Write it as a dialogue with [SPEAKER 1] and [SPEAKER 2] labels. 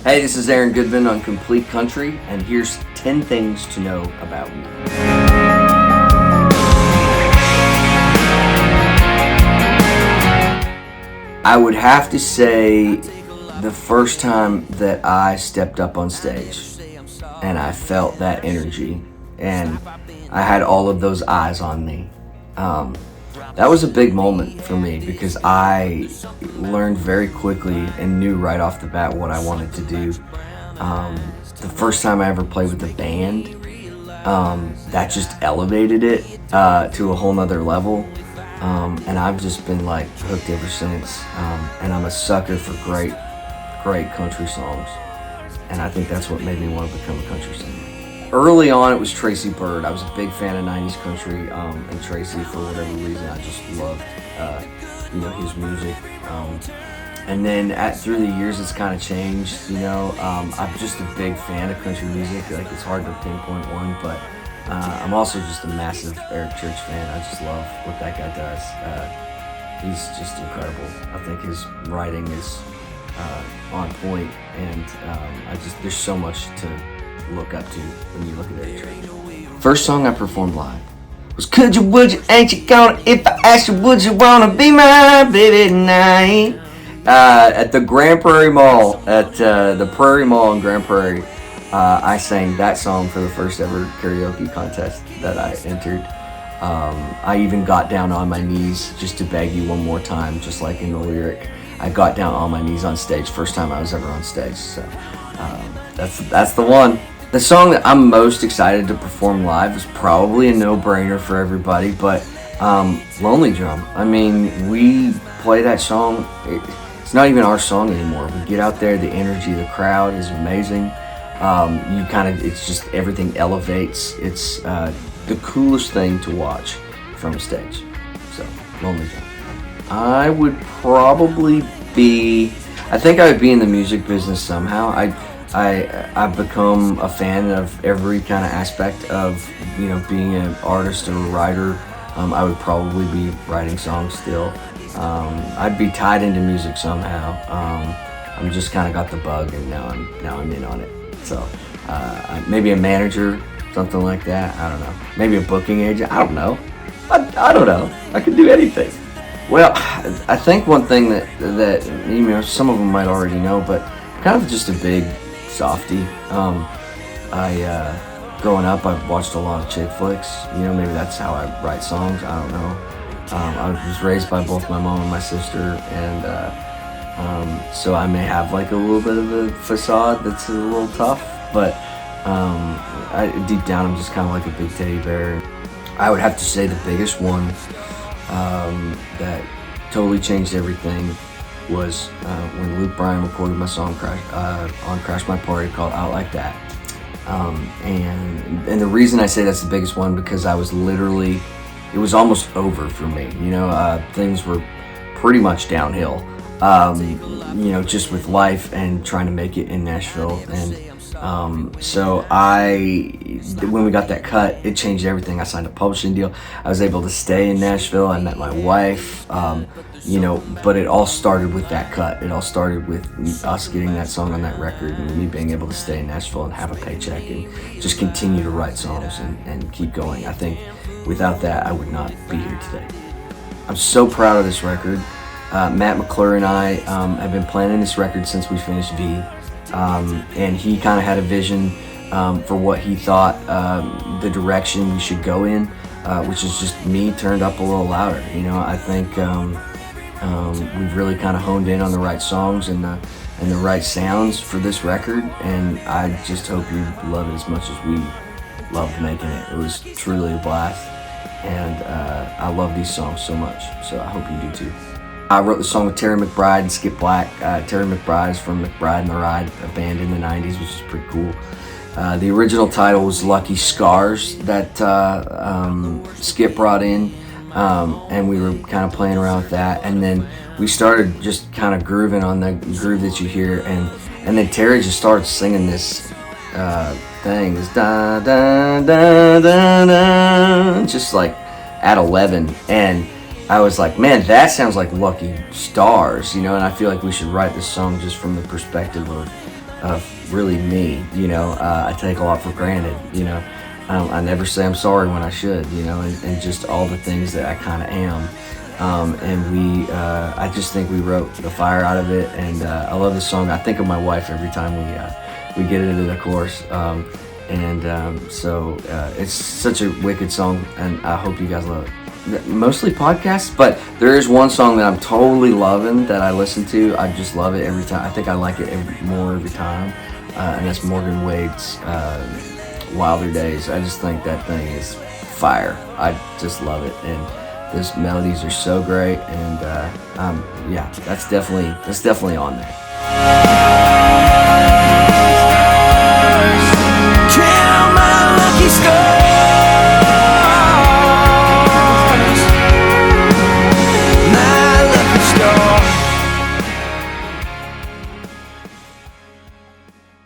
[SPEAKER 1] Hey, this is Aaron Goodvin on Complete Country, and here's 10 things to know about me. I would have to say the first time that I stepped up on stage and I felt that energy and I had all of those eyes on me. That was a big moment for me because I learned very quickly and knew right off the bat what I wanted to do. The first time I ever played with a band, that just elevated it to a whole nother level. And I've just been like hooked ever since. And I'm a sucker for great country songs. And I think that's what made me want to become a country singer. Early on, it was Tracy Byrd. I was a big fan of 90s country, and Tracy, for whatever reason, I just loved, his music. And then through the years, it's kind of changed, I'm just a big fan of country music. Like, it's hard to pinpoint one, but I'm also just a massive Eric Church fan. I just love what that guy does. He's just incredible. I think his writing is on point, and there's so much to look up to when you look at Eric Church. First song I performed live was "Could You, Would You, Ain't You Gonna? If I Asked You, Would You Wanna Be My Baby Tonight?" At the Grand Prairie Mall, at the Prairie Mall in Grand Prairie. I sang that song for the first ever karaoke contest that I entered. I even got down on my knees just to beg you one more time, just like in the lyric. I got down on my knees on stage, first time I was ever on stage. So that's the one. The song that I'm most excited to perform live is probably a no-brainer for everybody, but Lonely Drum. I mean, we play that song. It's not even our song anymore. We get out there, the energy of the crowd is amazing. It's just everything elevates. It's the coolest thing to watch from stage. So, Lonely Drum. I would probably I think I would be in the music business somehow. I've become a fan of every kind of aspect of, being an artist or a writer. I would probably be writing songs still. I'd be tied into music somehow. I'm just kind of got the bug, and now I'm in on it. So maybe a manager, something like that. I don't know. Maybe a booking agent. I don't know. I don't know. I could do anything. Well, I think one thing that some of them might already know, but kind of just a big softie. Growing up, I watched a lot of chick flicks. Maybe that's how I write songs. I don't know. I was raised by both my mom and my sister, and so I may have like a little bit of a facade that's a little tough, but deep down I'm just kind of like a big teddy bear. I would have to say the biggest one that totally changed everything was when Luke Bryan recorded my song on Crash My Party called Out Like That. And the reason I say that's the biggest one because I was literally, it was almost over for me. Things were pretty much downhill. Just with life and trying to make it in Nashville. And so when we got that cut, it changed everything. I signed a publishing deal. I was able to stay in Nashville. I met my wife, but it all started with that cut. It all started with us getting that song on that record and me being able to stay in Nashville and have a paycheck and just continue to write songs and keep going. I think without that, I would not be here today. I'm so proud of this record. Matt McClure and I have been planning this record since we finished V, and he kind of had a vision for what he thought the direction we should go in, which is just me turned up a little louder. I think we've really kind of honed in on the right songs and the right sounds for this record, and I just hope you love it as much as we loved making it. It was truly a blast, and I love these songs so much, so I hope you do too. I wrote the song with Terry McBride and Skip Black. Terry McBride is from McBride and the Ride, a band in the 90s, which is pretty cool. The original title was Lucky Scars that Skip brought in, and we were kind of playing around with that. And then we started just kind of grooving on the groove that you hear, and then Terry just started singing this thing, this da da da da da, just like at 11, and I was like, man, that sounds like Lucky Stars, and I feel like we should write this song just from the perspective of really me. I take a lot for granted. I never say I'm sorry when I should. And just all the things that I kind of am. I just think we wrote the fire out of it, and I love this song. I think of my wife every time we get into the chorus. So it's such a wicked song, and I hope you guys love it. Mostly podcasts, but there is one song that I'm totally loving that I listen to. I just love it every time. I think I like it more every time, and that's Morgan Wade's Wilder Days. I just think that thing is fire. I just love it, and those melodies are so great, and yeah, that's definitely on there.